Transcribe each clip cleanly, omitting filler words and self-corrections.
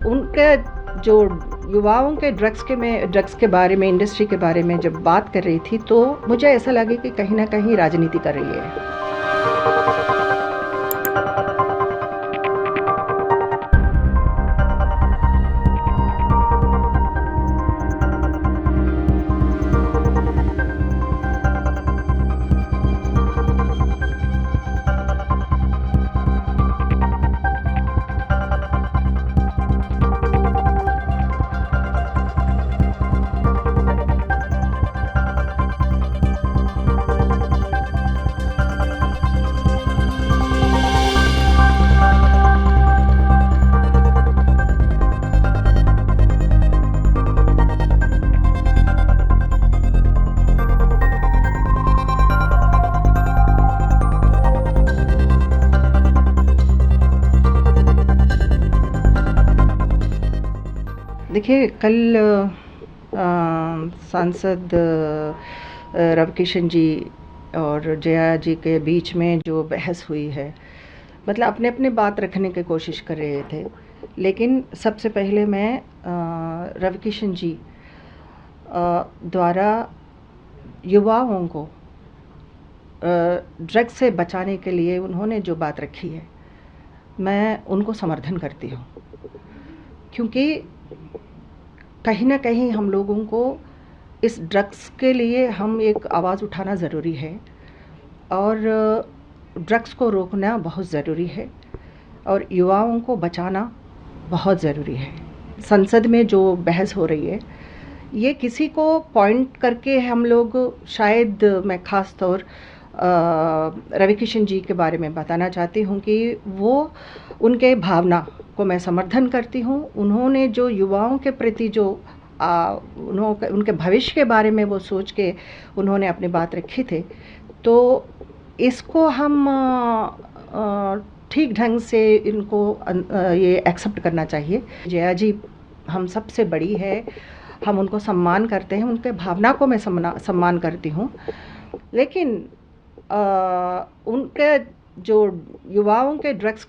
उनके जो युवाओं के ड्रग्स के बारे में, इंडस्ट्री के बारे में जब बात कर रही थी तो मुझे ऐसा लगे कि कहीं ना कहीं राजनीति कर रही है। देखिए, कल सांसद रविकिशन जी और जया जी के बीच में जो बहस हुई है, मतलब अपने अपने बात रखने की कोशिश कर रहे थे, लेकिन सबसे पहले मैं रविकिशन जी द्वारा युवाओं को ड्रग्स से बचाने के लिए उन्होंने जो बात रखी है, मैं उनको समर्थन करती हूँ, क्योंकि कहीं ना कहीं हम लोगों को इस ड्रग्स के लिए हम एक आवाज़ उठाना ज़रूरी है और ड्रग्स को रोकना बहुत ज़रूरी है और युवाओं को बचाना बहुत ज़रूरी है। संसद में जो बहस हो रही है, ये किसी को पॉइंट करके हम लोग, शायद मैं ख़ास तौर रविकिशन जी के बारे में बताना चाहती हूँ कि वो उनके भावना को मैं समर्थन करती हूँ। उन्होंने जो युवाओं के प्रति जो उनके भविष्य के बारे में वो सोच के उन्होंने अपनी बात रखी थे, तो इसको हम ठीक ढंग से इनको ये एक्सेप्ट करना चाहिए। जया जी हम सबसे बड़ी है, हम उनको सम्मान करते हैं, उनके भावना को मैं सम्मान करती हूँ, लेकिन उनके जो युवाओं के ड्रग्स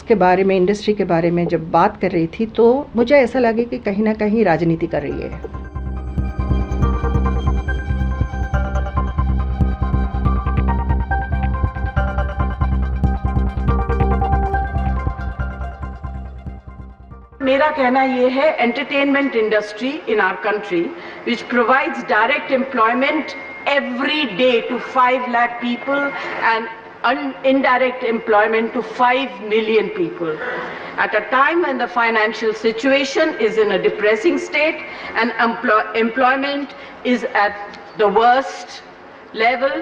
के बारे में, इंडस्ट्री के बारे में जब बात कर रही थी तो मुझे ऐसा लगे कि कहीं ना कहीं राजनीति कर रही है। मेरा कहना ये है, entertainment industry in our country which provides direct employment every day to 5 lakh people and indirect employment to 5 million people. At a time when the financial situation is in a depressing state and employment is at the worst level,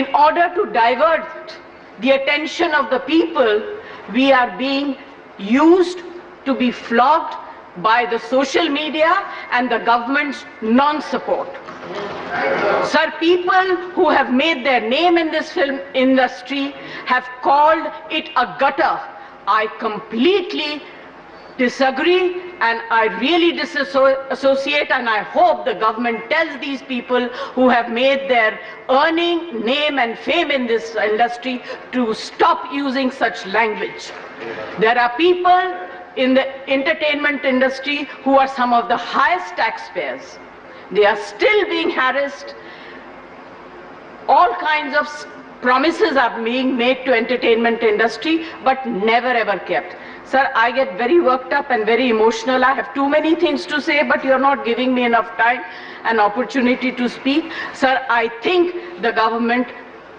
in order to divert the attention of the people, we are being used to be flogged by the social media and the government's non-support. Sir, people who have made their name in this film industry have called it a gutter. I completely disagree and I really disassociate, and I hope the government tells these people who have made their earning, name and fame in this industry to stop using such language. There are people in the entertainment industry who are some of the highest taxpayers. They are still being harassed. All kinds of promises are being made to entertainment industry but never ever kept. Sir, I get very worked up and very emotional. I have too many things to say, but you're not giving me enough time and opportunity to speak. Sir, I think the government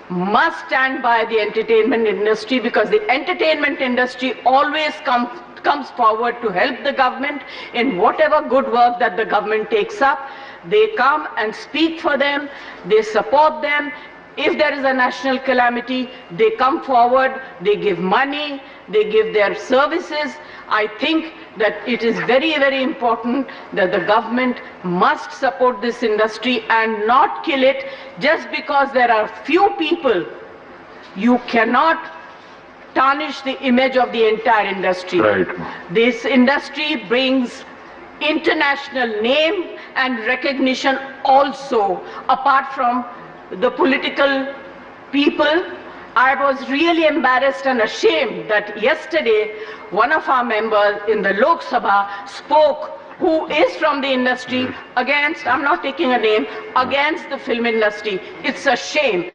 must stand by the entertainment industry, because the entertainment industry always comes forward to help the government in whatever good work that the government takes up. They come and speak for them, they support them. If there is a national calamity, they come forward, they give money, they give their services. I think that it is very, very important that the government must support this industry and not kill it just because there are few people. You cannot tarnish the image of the entire industry. Right. This industry brings international name and recognition also, apart from the political people I was really embarrassed and ashamed that yesterday one of our members in the Lok Sabha spoke, who is from the industry, against, I'm not taking a name, against the film industry. It's a shame.